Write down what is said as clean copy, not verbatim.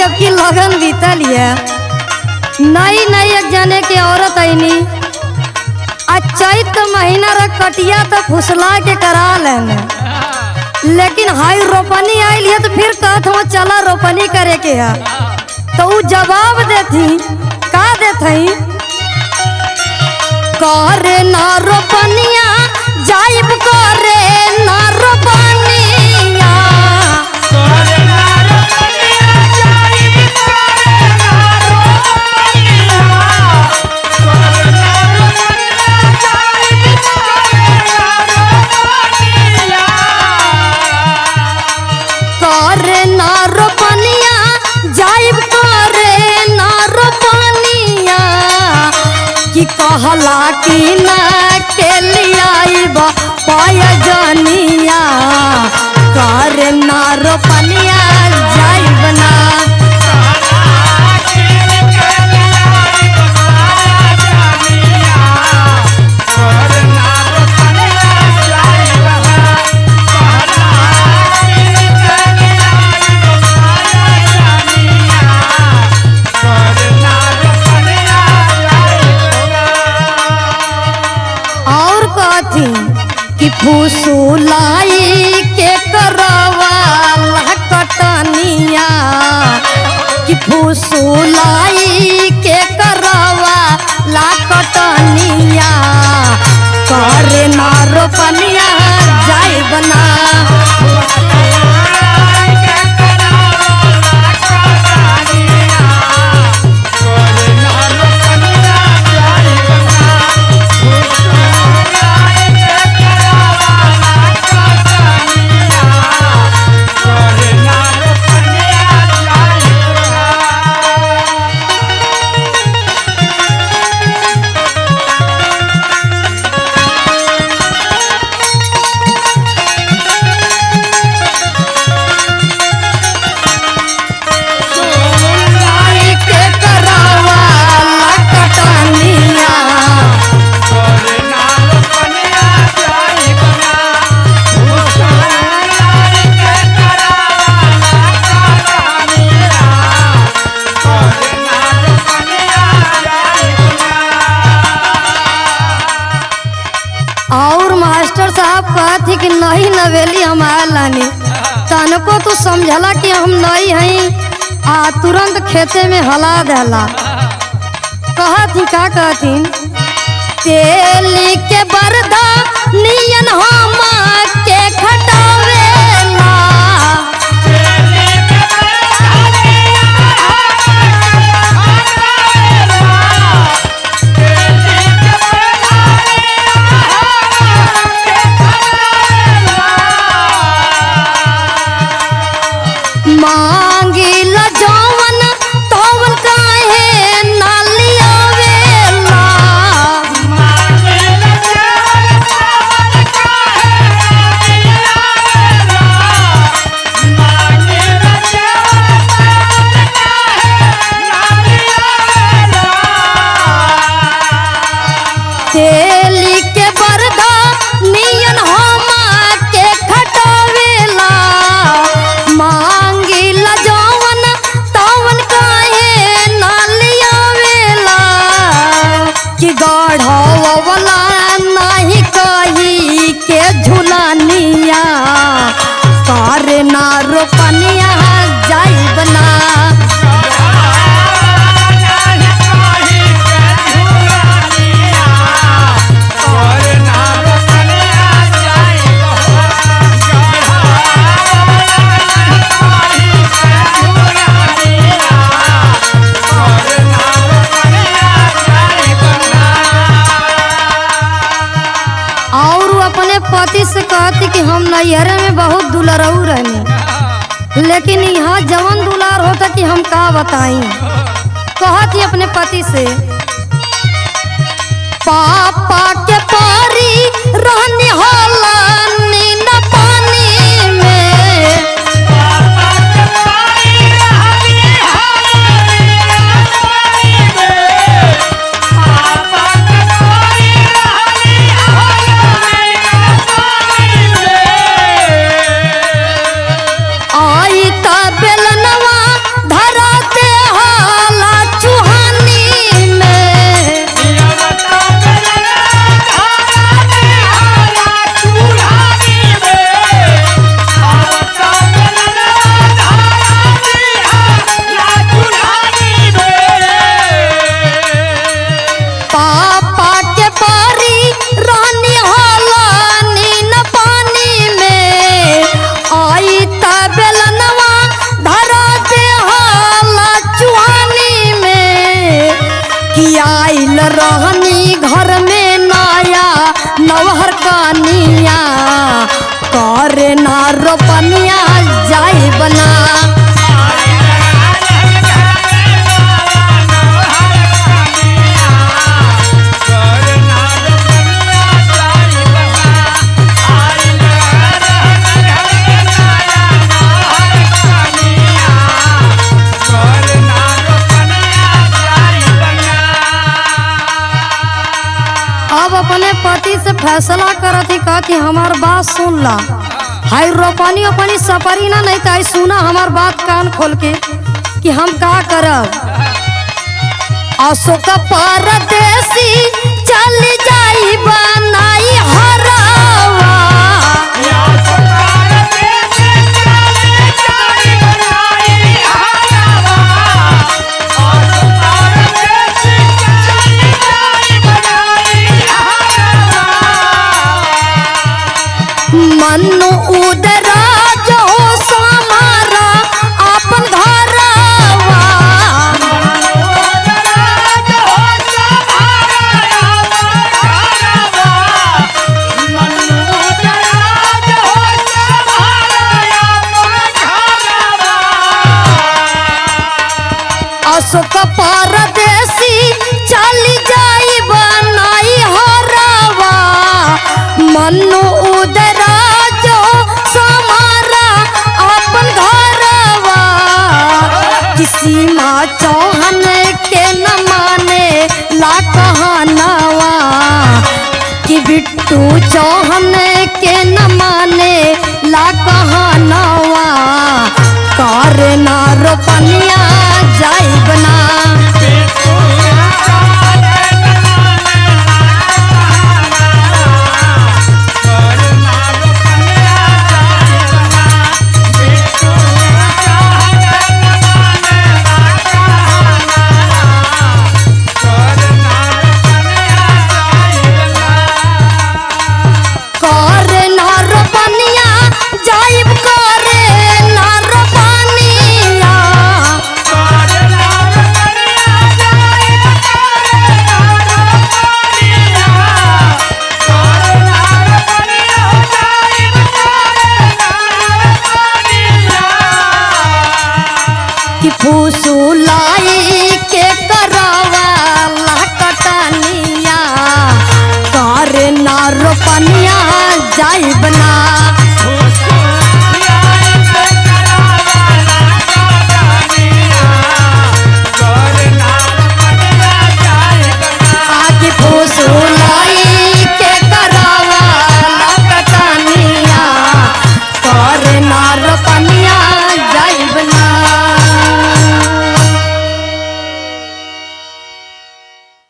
अब की लगन बीतल है, नई नई एक जने के औरत आईनी, चैत महीना र कटिया तो फुसला के करा लेने, लेकिन हाई रोपनी आयल है तो फिर कहत हो चला रोपनी करे के है, तो वो जवाब देती का देती करे ना रोपनिया जाइब करे ना रोपनिया करे ना रोपनिया जाइब करे ना रोपनिया कि कहला कि ना के लियाइब पायजनिया करे ना रोपनिया जाइब ना कि फुसुलाई के करवाला कटनिया कि फुसुलाई के करवाला कटनिया करे ना रोपनिया जाइब ना कहती कि नहीं नवेली हम आनी तनको तू समझला कि हम नहीं हैं तुरंत खेते में हला देला कहती का कहती तेली के बरदा नियन हम के खटावेला मांगिला जवन तोवन काहे ना लियावेला मांगिला जवन तोवन काहे ना लियावेला मांगिला जवन तोवन काहे ना लियावेला तेली के बरदा नियन हम के खटावेला गढ़वला नहीं कही के झुलानिया करे ना रोपनिया जाइब ना पति से कहती कि हम नैहरे में बहुत दुलारू रहनी, लेकिन यहाँ जवन दुलार होता कि हम का बताई। कहती अपने पति से पापा के पारी रहनी होला नीना पानी में पापा के पारी रहनी होला नीना पानी में पापा के पारी रहनी होला नीना पानी में आई ता बेलनवा धरा कि आइल रहनी घर में नया नवहर कनिया करे ना रोपनिया जाई बना। अब अपने पति से फैसला करत ही का कि हमार बात सुन ला, हाय रोपनी अपनी सपरी ना नहीं ताई सुना हमार बात कान खोल के कि हम का करब। अशोक परदेसी चल जाई बनाई हरावा। मनु उदरा जो समारा अपन घरवा। अशोक परदेसी चली जाई बनाई हरावा। मनु उदरा जो समारा अपन घरवा। किसी माँ चौहान के न माने ला कहनावा कि बिट्टू चौहान के न माने ला कहनावा करे ना रोपनिया जाई बना।